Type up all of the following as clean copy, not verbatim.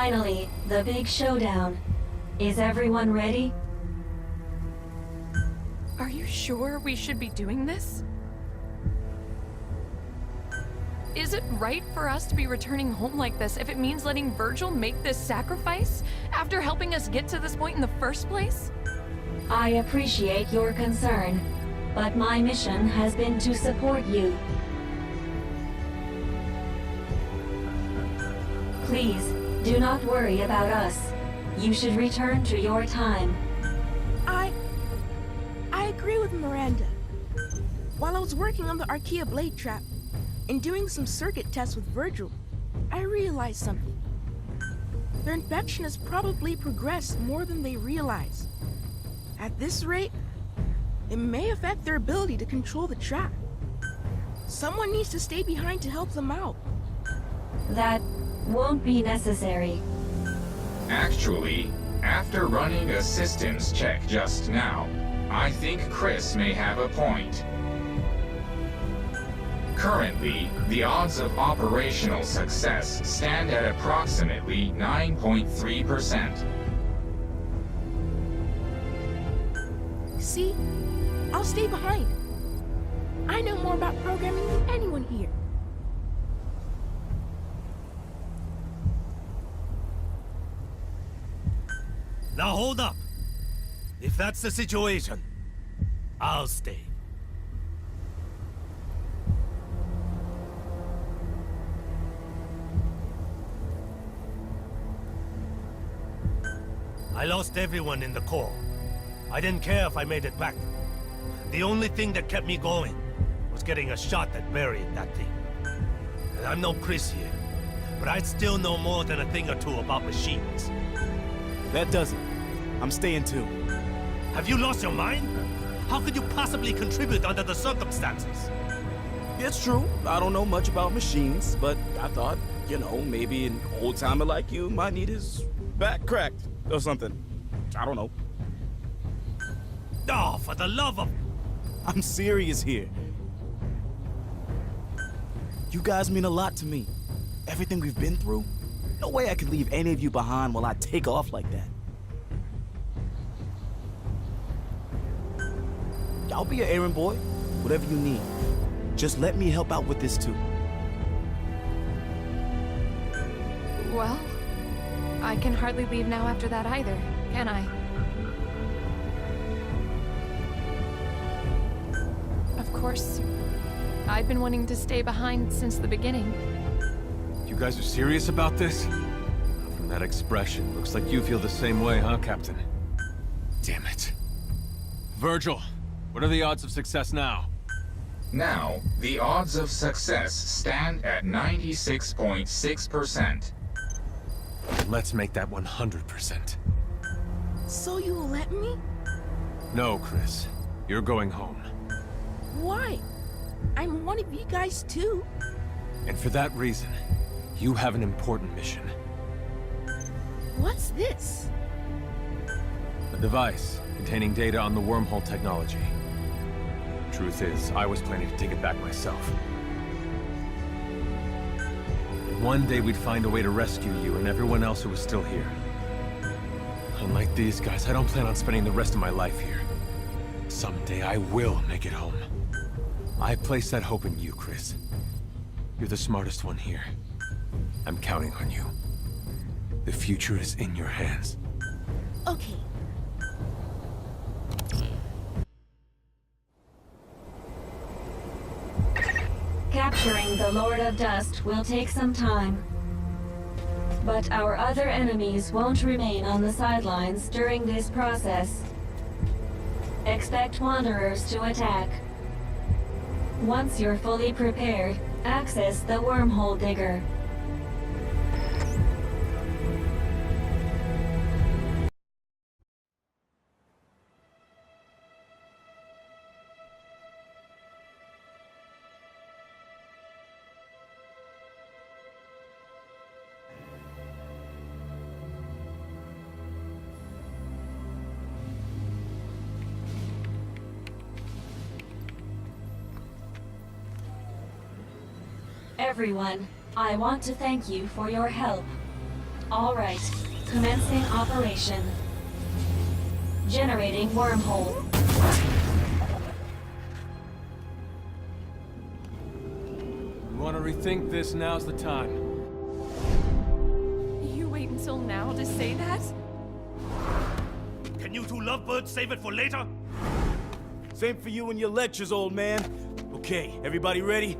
Finally, the big showdown. Is everyone ready? Are you sure we should be doing this? Is it right for us to be returning home like this if it means letting Virgil make this sacrifice after helping us get to this point in the first place? I appreciate your concern, but my mission has been to support you. Please, do not worry about us. You should return to your time. I agree with Miranda. While I was working on the Archaea blade trap and doing some circuit tests with Virgil, I realized something. Their infection has probably progressed more than they realize. At this rate, it may affect their ability to control the trap. Someone needs to stay behind to help them out. That won't be necessary. Actually, after running a systems check just now, I think Chris may have a point. Currently, the odds of operational success stand at approximately 9.3%. See? I'll stay behind. I know more about programming than anyone here. Now hold up. If that's the situation, I'll stay. I lost everyone in the core. I didn't care if I made it back. The only thing that kept me going was getting a shot at burying that thing. And I'm no Chris here, but I'd still know more than a thing or two about machines. That does it. I'm staying too. Have you lost your mind? How could you possibly contribute under the circumstances? It's true. I don't know much about machines, but I thought, you know, maybe an old-timer like you might need his back cracked or something. I don't know. Oh, for the love of... I'm serious here. You guys mean a lot to me. Everything we've been through. No way I could leave any of you behind while I take off like that. I'll be your errand boy, whatever you need. Just let me help out with this too. Well, I can hardly leave now after that either, can I? Of course, I've been wanting to stay behind since the beginning. You guys are serious about this? From that expression, looks like you feel the same way, huh, Captain? Damn it. Virgil, what are the odds of success now? Now, the odds of success stand at 96.6%. Let's make that 100%. So you will let me? No, Chris. You're going home. Why? I'm one of you guys too. And for that reason, you have an important mission. What's this? A device containing data on the wormhole technology. Truth is, I was planning to take it back myself. One day we'd find a way to rescue you and everyone else who was still here. Unlike these guys, I don't plan on spending the rest of my life here. Someday I will make it home. I place that hope in you, Chris. You're the smartest one here. I'm counting on you. The future is in your hands. Okay. Capturing the Lord of Dust will take some time. But our other enemies won't remain on the sidelines during this process. Expect Wanderers to attack. Once you're fully prepared, access the wormhole digger. Everyone, I want to thank you for your help. All right. Commencing operation. Generating wormhole. You want to rethink this? Now's the time. You wait until now to say that? Can you two lovebirds save it for later? Same for you and your lectures, old man. Okay, everybody ready?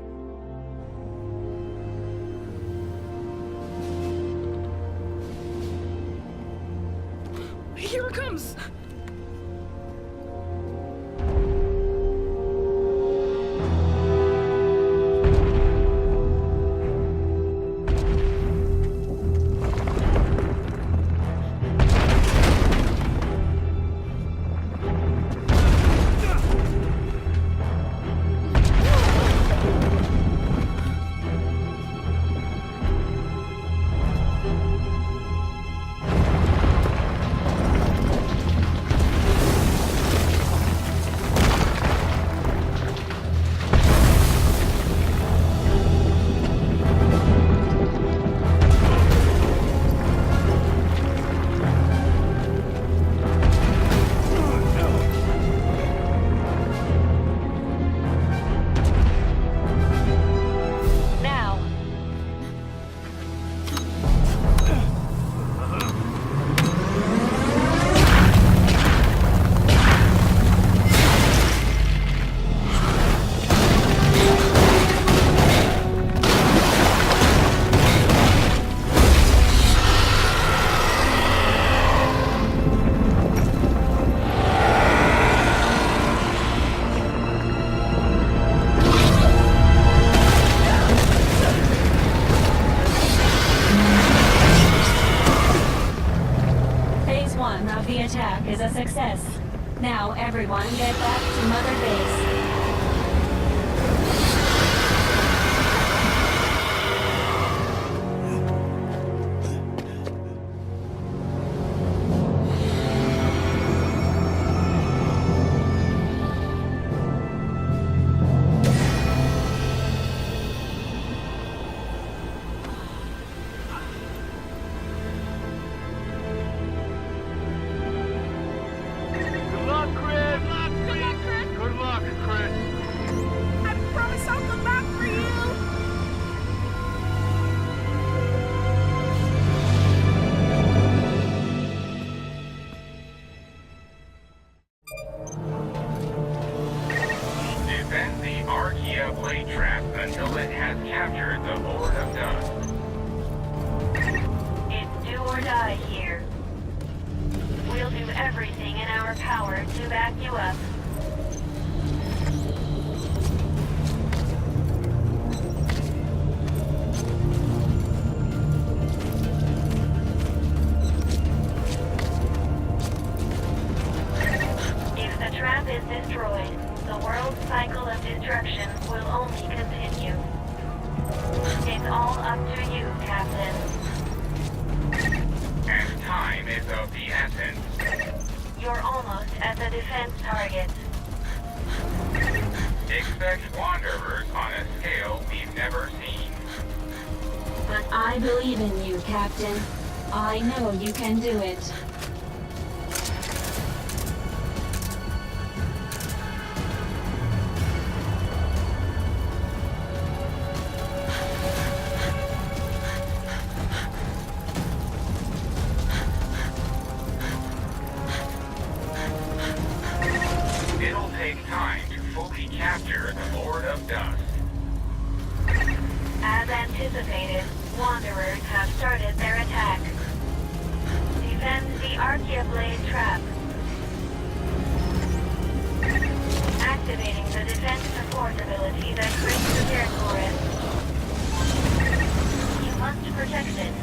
Here it comes! Now. Phase 1 of the attack is a success. Now everyone get back to Mother Base. Good luck, Chris! Good luck, Chris! I promise I'll come back for you! Defend the Archaea blade trap until it has captured the Lord of Dust. It's do or die here. We'll do everything in our power to back you up. If the trap is destroyed, the world's cycle of destruction will only continue. It's all up to you, Captain. And time is of the essence. You're almost at the defense target. Expect wanderers on a scale we've never seen. But I believe in you, Captain. I know you can do it. It'll take time to fully capture the Lord of Dust. As anticipated, Wanderers have started their attack. Defend the Archaea blade trap. Activating the defense support ability that brings the territory. You must protect it.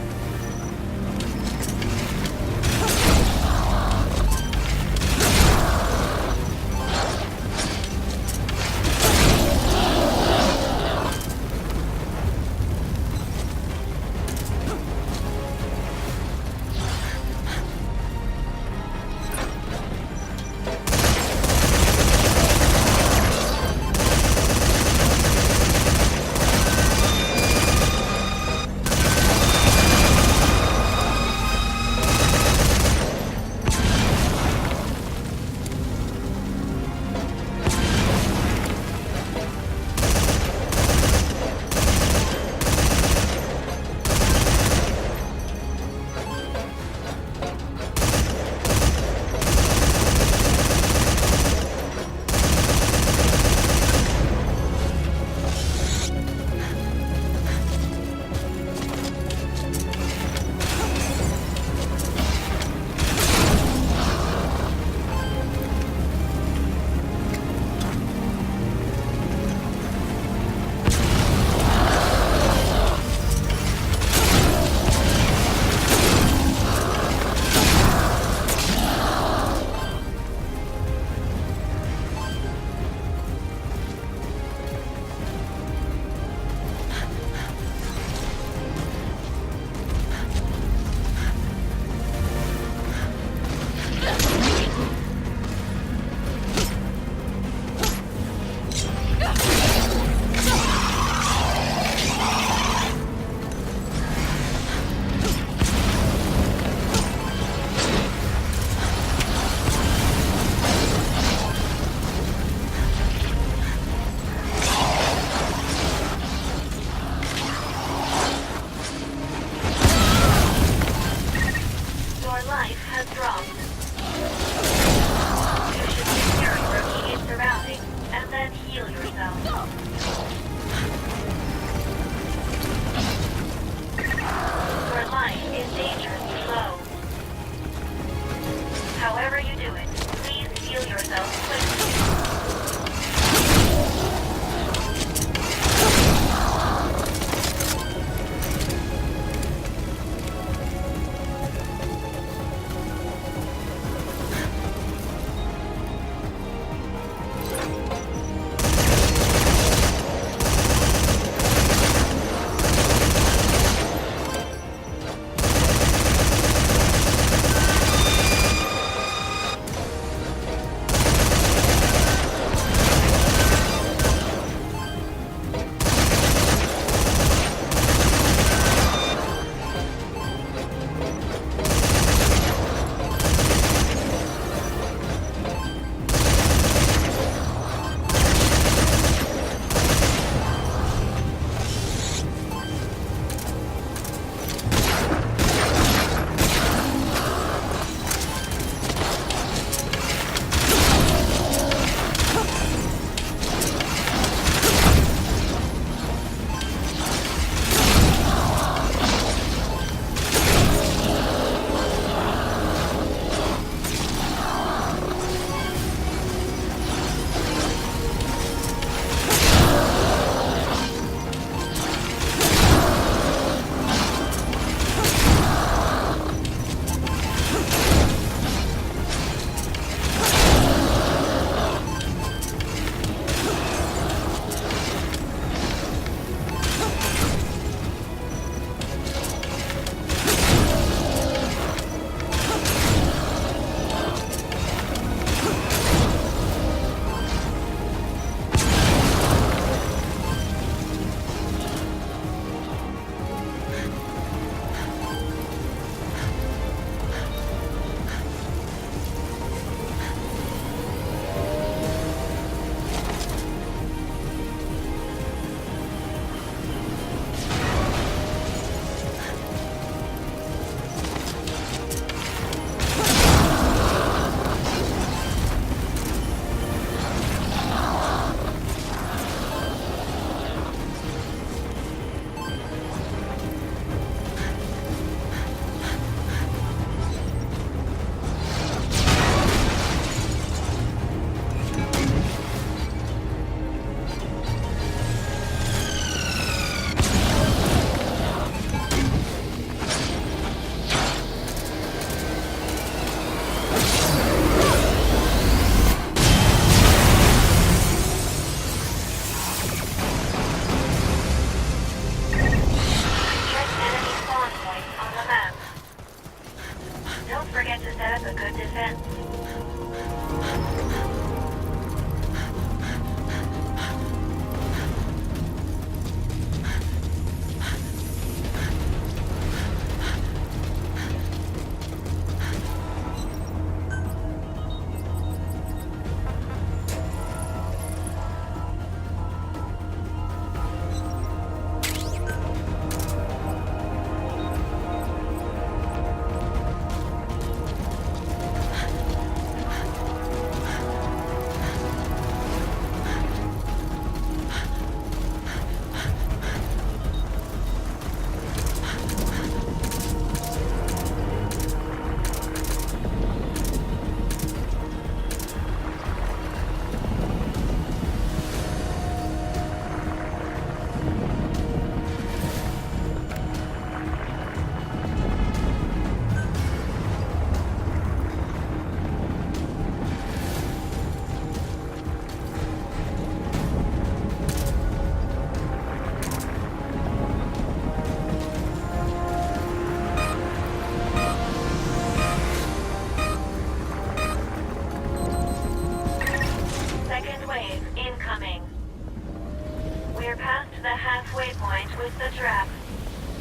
the halfway point with the trap.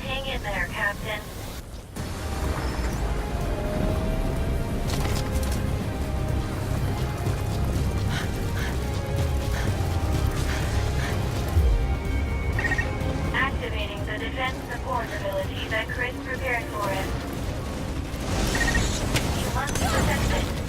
Hang in there, Captain. Activating the defense support ability that Chris prepared for us. You must protect it.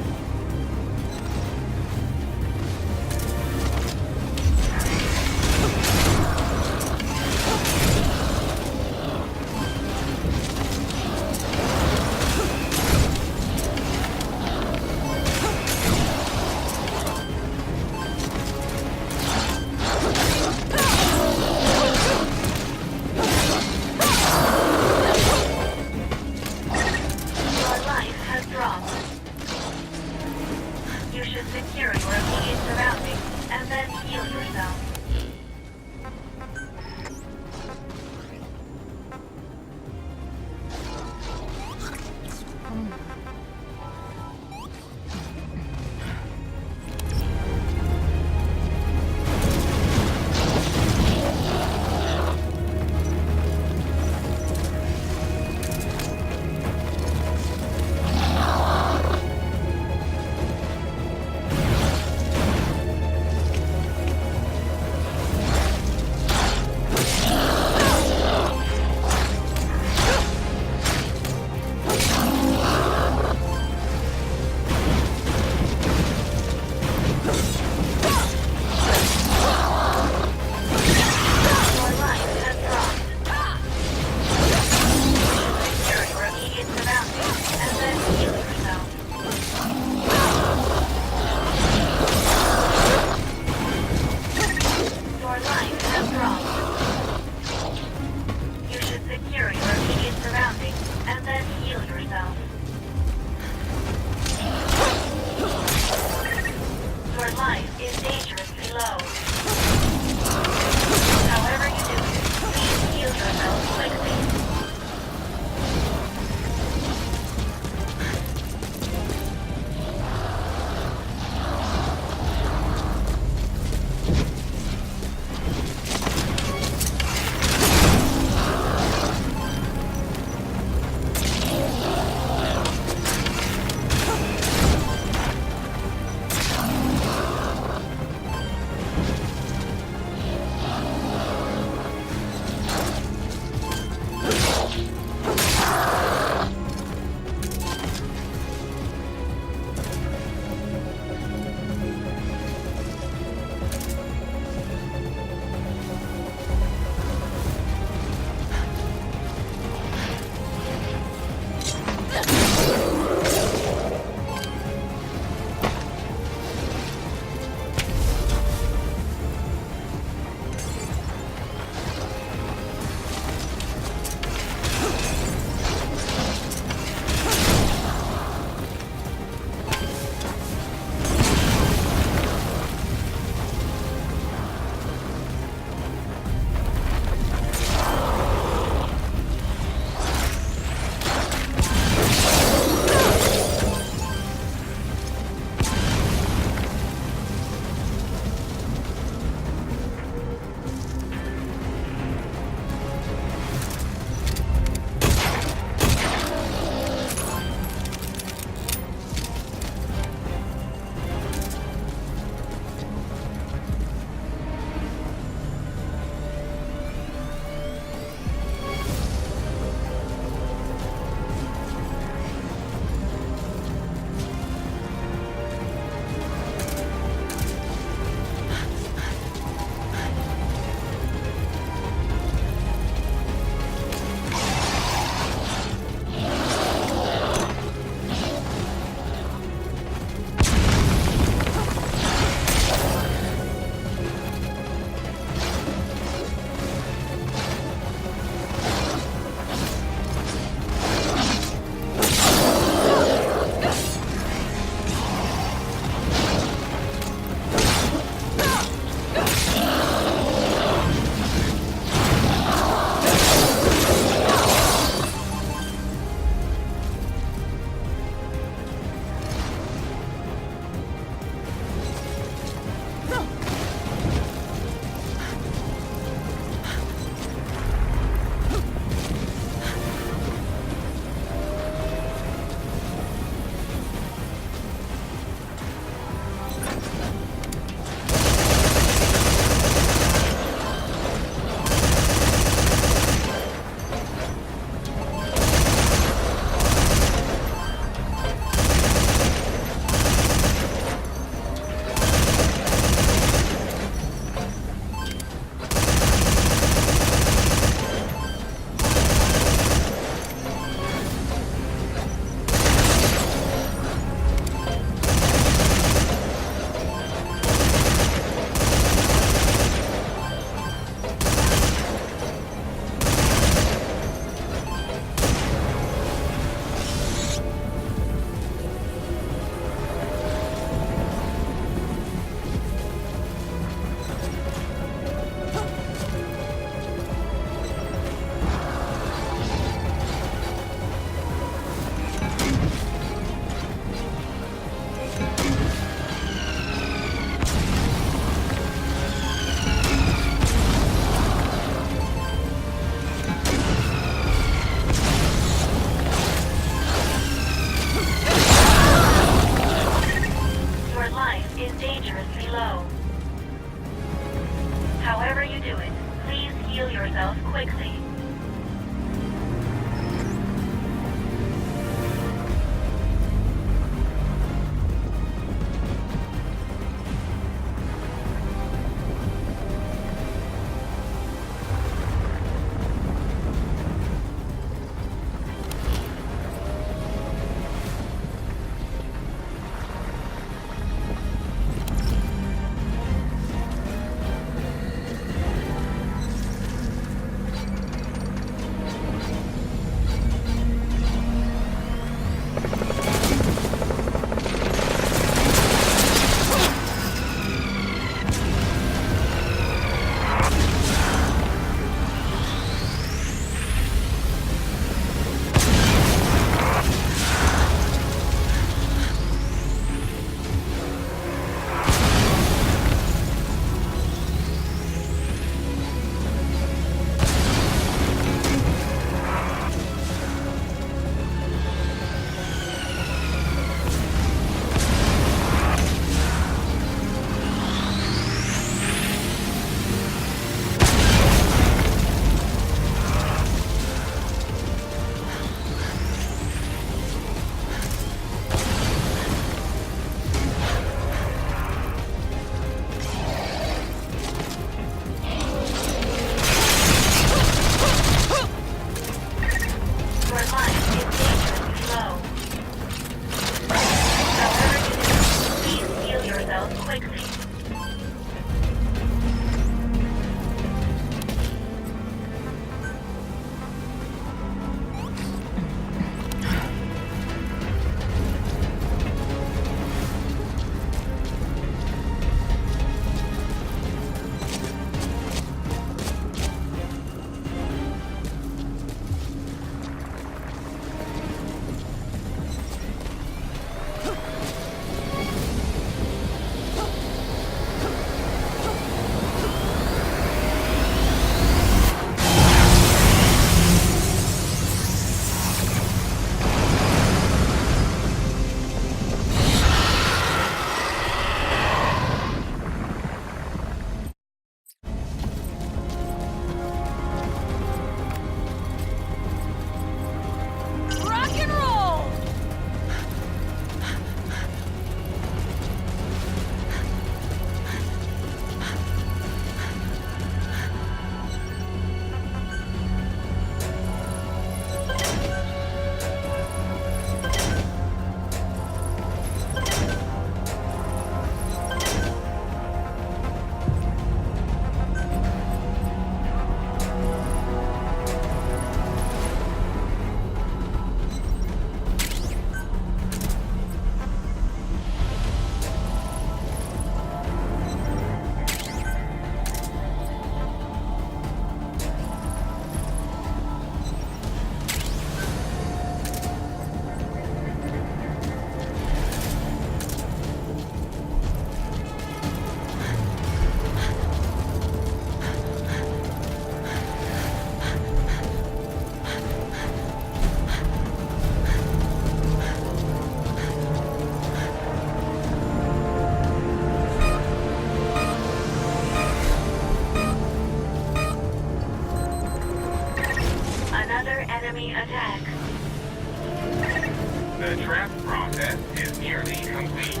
The trap process is nearly complete.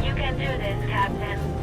You can do this, Captain.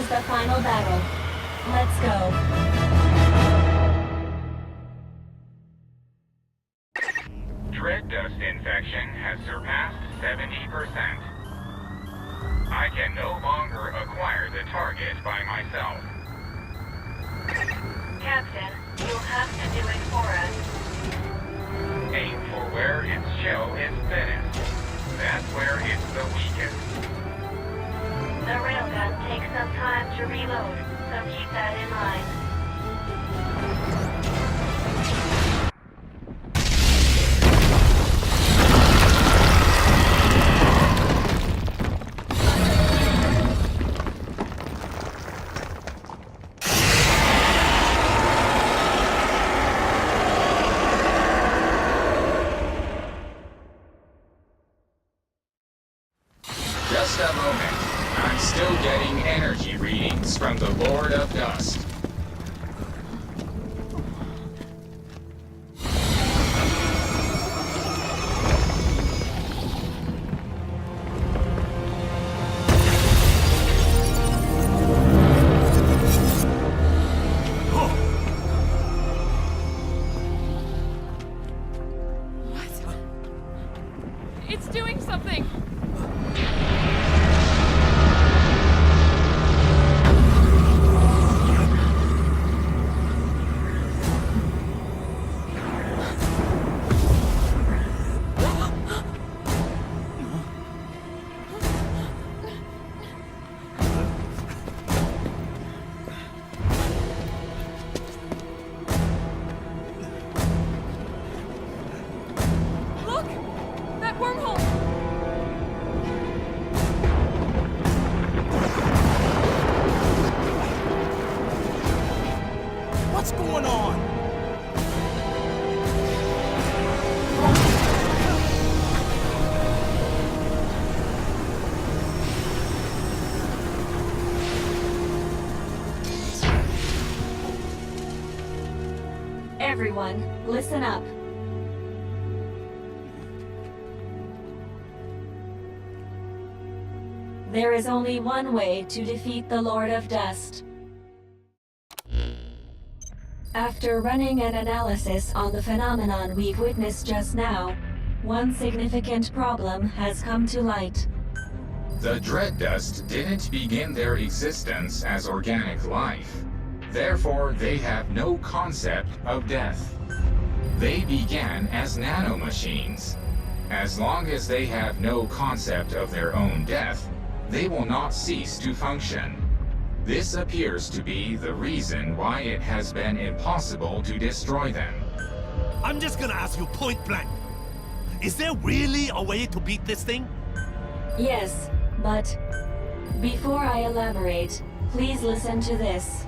is the final battle. Let's go. Dread dust infection has surpassed 70%. I can no longer acquire the target by myself. Captain, you'll have to do it for us. Aim for where its shell is thinnest. That's where it's the weakest. The railgun takes some time to reload, so keep that in mind. Just a moment. I'm still getting energy readings from the Lord of Dust. It's doing something! Look! That wormhole! What's going on? Everyone, listen up. There is only one way to defeat the Lord of Dust. After running an analysis on the phenomenon we've witnessed just now, one significant problem has come to light. The Dread Dust didn't begin their existence as organic life. Therefore, they have no concept of death. They began as nanomachines. As long as they have no concept of their own death, they will not cease to function. This appears to be the reason why it has been impossible to destroy them. I'm just gonna ask you point blank. Is there really a way to beat this thing? Yes, but before I elaborate, please listen to this.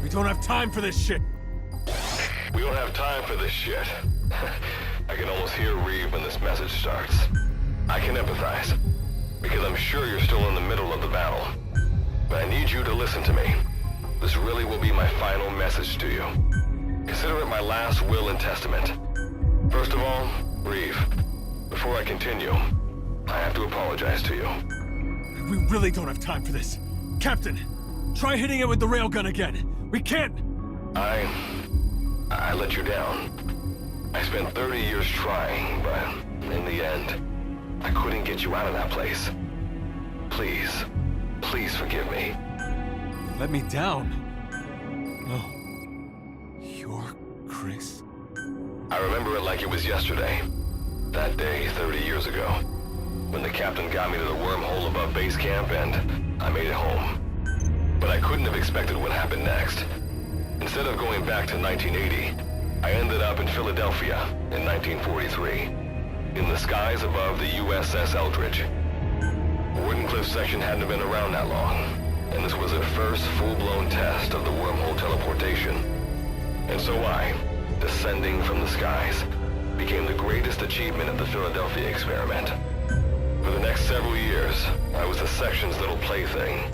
We don't have time for this shit. We don't have time for this shit. I can almost hear Reeve when this message starts. I can empathize, because I'm sure you're still in the middle of the battle. But I need you to listen to me. This really will be my final message to you. Consider it my last will and testament. First of all, Reeve, before I continue, I have to apologize to you. We really don't have time for this. Captain, try hitting it with the railgun again. We can't! I let you down. I spent 30 years trying, but in the end, I couldn't get you out of that place. Please forgive me. Let me down. No. You're Chris? I remember it like it was yesterday. That day, 30 years ago. When the captain got me to the wormhole above base camp and I made it home. But I couldn't have expected what happened next. Instead of going back to 1980, I ended up in Philadelphia in 1943. In the skies above the USS Eldridge. Wardenclyffe section hadn't been around that long, and this was a first full-blown test of the wormhole teleportation. And so I, descending from the skies, became the greatest achievement of the Philadelphia experiment. For the next several years, I was the section's little plaything.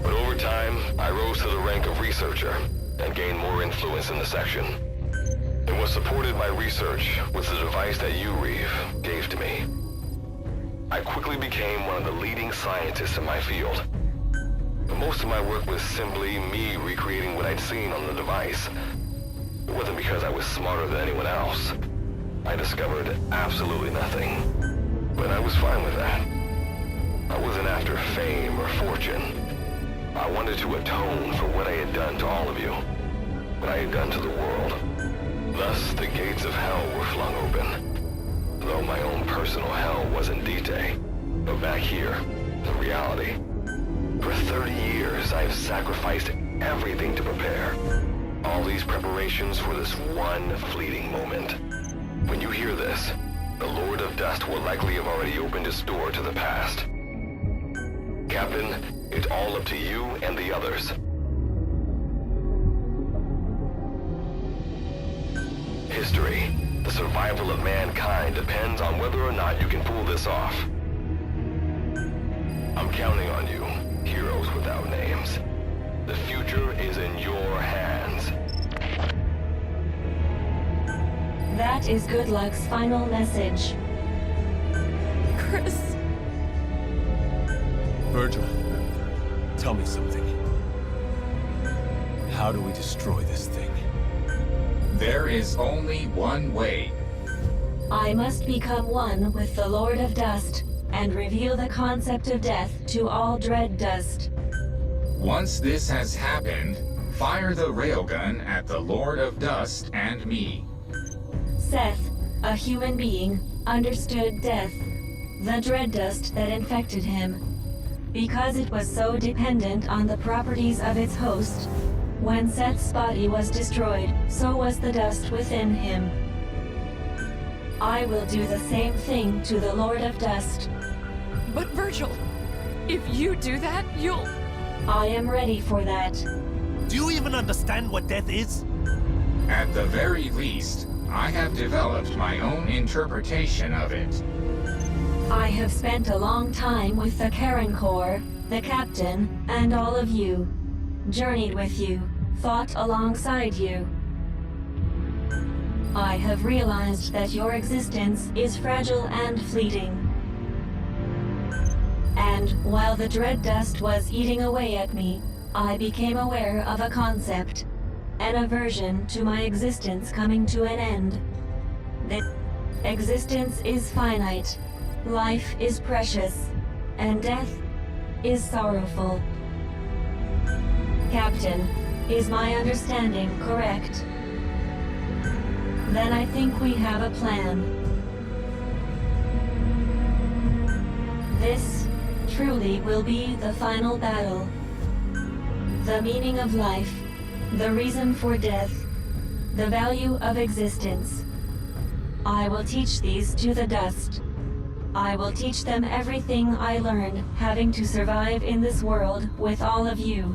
But over time, I rose to the rank of researcher and gained more influence in the section. And what supported my research was the device that you, Reeve, gave to me. I quickly became one of the leading scientists in my field. But Most of my work was simply me recreating what I'd seen on the device. It wasn't because I was smarter than anyone else. I discovered absolutely nothing. But I was fine with that. I wasn't after fame or fortune. I wanted to atone for what I had done to all of you. What I had done to the world. Thus, the gates of hell were flung open. Though my own personal hell wasn't D-Day, but back here, the reality. For 30 years, I've sacrificed everything to prepare. All these preparations for this one fleeting moment. When you hear this, the Lord of Dust will likely have already opened his door to the past. Captain, it's all up to you and the others. History, the survival of mankind depends on whether or not you can pull this off. I'm counting on you, heroes without names. The future is in your hands. That is Good Luck's final message. Chris. Virgil, tell me something. How do we destroy this thing? There is only one way. I must become one with the Lord of Dust and reveal the concept of death to all Dread Dust. Once this has happened, fire the railgun at the Lord of Dust and me. Seth, a human being, understood death, the dread dust that infected him. Because it was so dependent on the properties of its host, when Seth's body was destroyed, so was the dust within him. I will do the same thing to the Lord of Dust. But Virgil, if you do that, you'll... I am ready for that. Do you even understand what death is? At the very least, I have developed my own interpretation of it. I have spent a long time with the Karen Corps, the Captain, and all of you. Journeyed with you, fought alongside you. I have realized that your existence is fragile and fleeting. And while the dread dust was eating away at me, I became aware of a concept, an aversion to my existence coming to an end. That existence is finite, life is precious, and death is sorrowful. Captain, is my understanding correct? Then I think we have a plan. This truly will be the final battle. The meaning of life, the reason for death, the value of existence. I will teach these to the dust. I will teach them everything I learned having to survive in this world with all of you.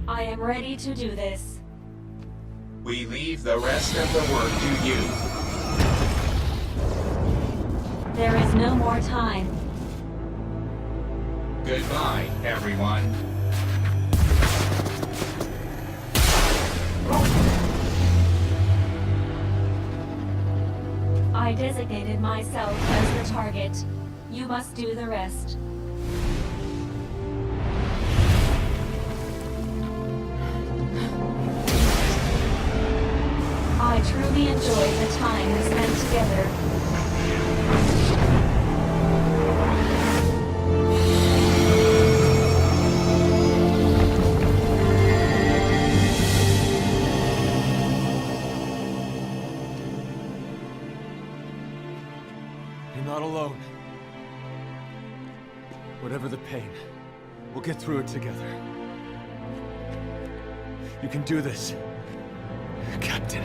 I am ready to do this. We leave the rest of the work to you. There is no more time. Goodbye, everyone. I designated myself as the target. You must do the rest. I truly enjoyed the time we spent together. You're not alone. Whatever the pain, we'll get through it together. You can do this, Captain.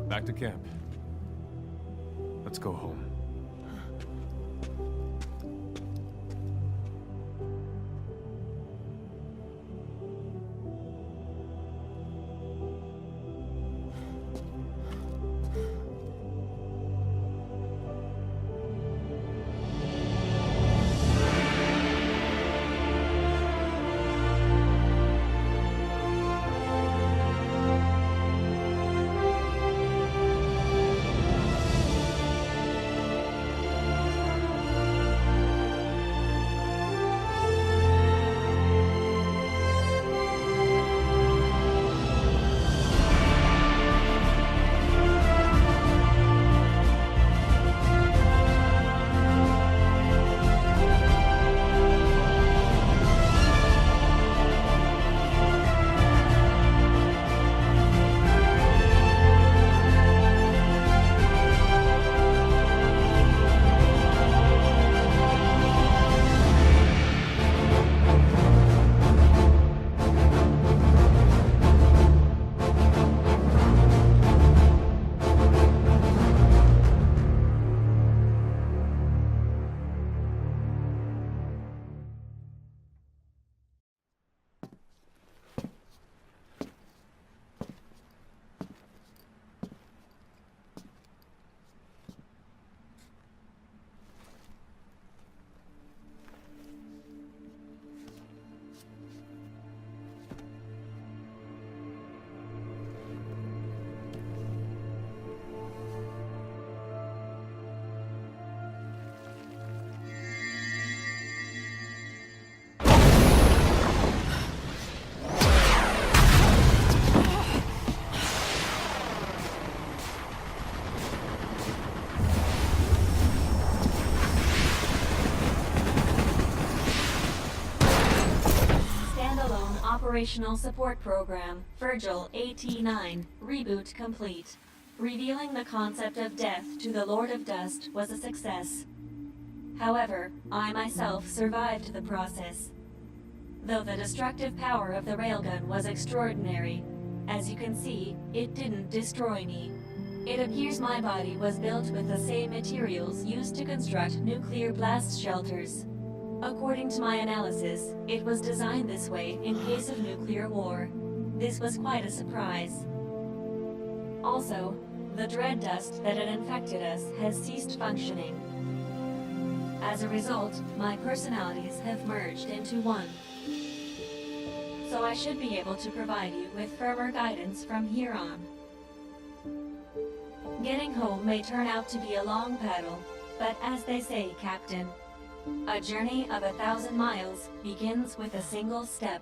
Back to camp. Let's go home. Operational Support Program, Virgil AT-9, reboot complete. Revealing the concept of death to the Lord of Dust was a success. However, I myself survived the process. Though the destructive power of the railgun was extraordinary, as you can see, it didn't destroy me. It appears my body was built with the same materials used to construct nuclear blast shelters. According to my analysis, it was designed this way in case of nuclear war. This was quite a surprise. Also, the dread dust that had infected us has ceased functioning. As a result, my personalities have merged into one. So I should be able to provide you with firmer guidance from here on. Getting home may turn out to be a long paddle, but as they say, Captain, a journey of 1,000 miles begins with a single step.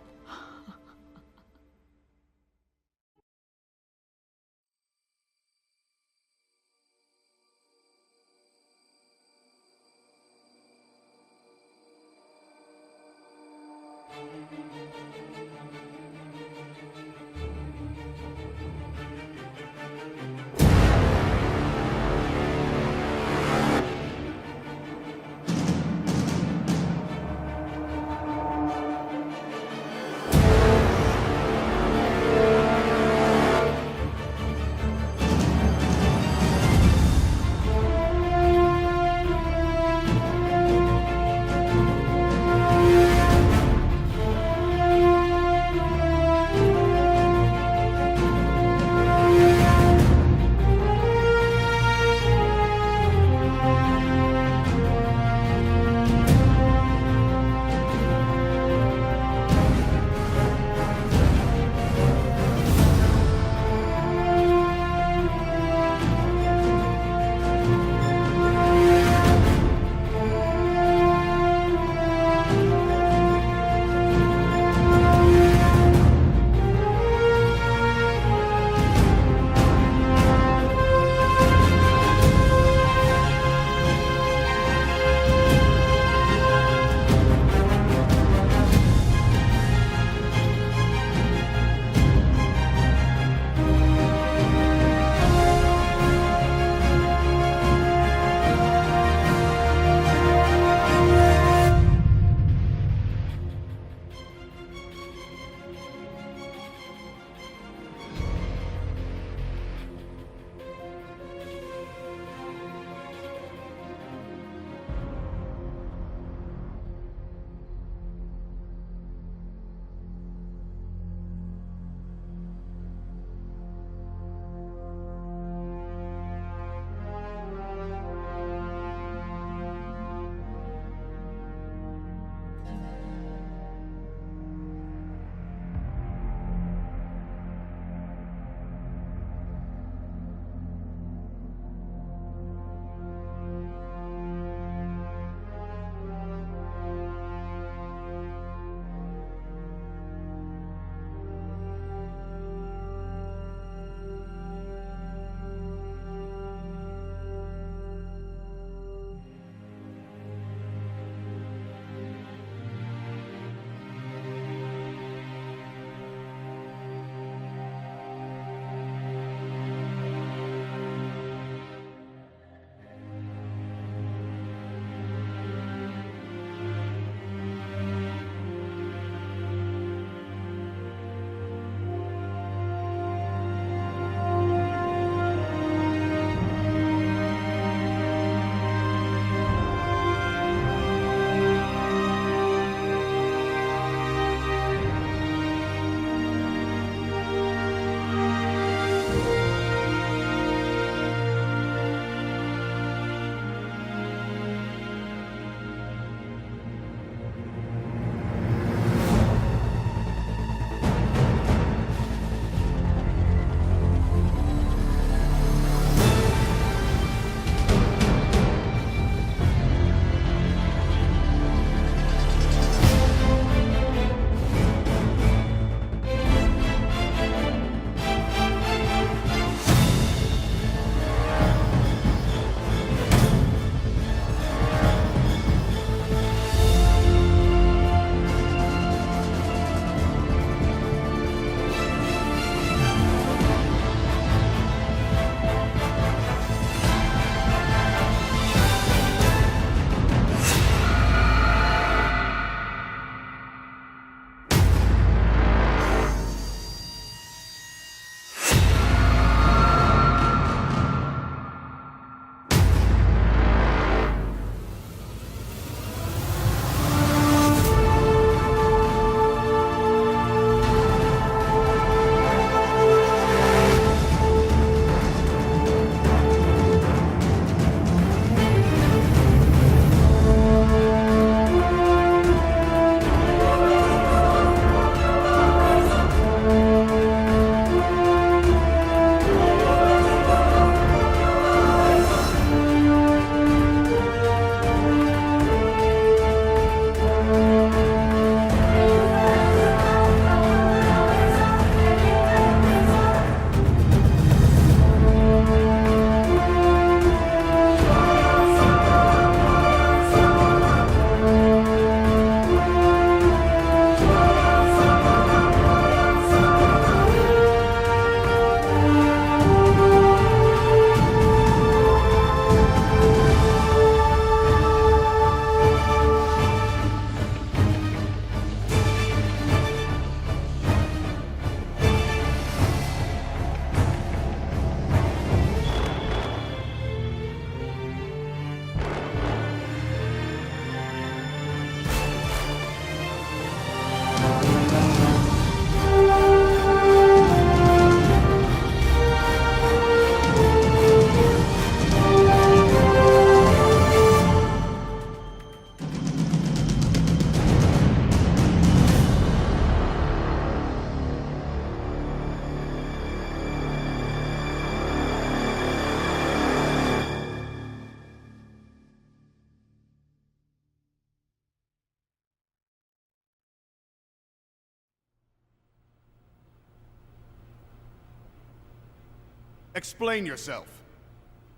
Explain yourself.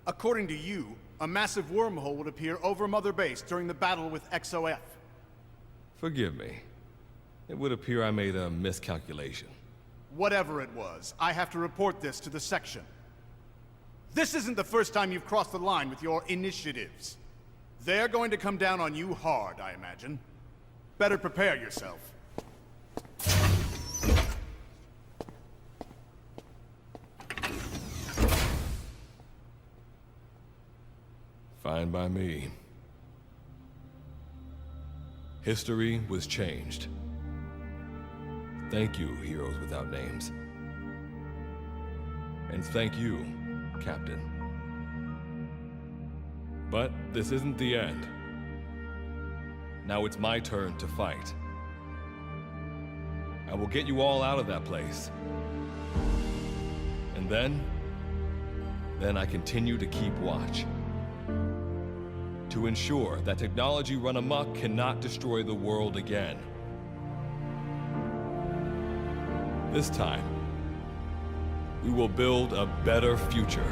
According to you, a massive wormhole would appear over Mother Base during the battle with XOF. Forgive me. It would appear I made a miscalculation. Whatever it was, I have to report this to the section. This isn't the first time you've crossed the line with your initiatives. They're going to come down on you hard, I imagine. Better prepare yourself. Fine by me. History was changed. Thank you, heroes without names. And thank you, Captain. But this isn't the end. Now it's my turn to fight. I will get you all out of that place. And then I continue to keep watch. To ensure that technology run amok cannot destroy the world again. This time, we will build a better future.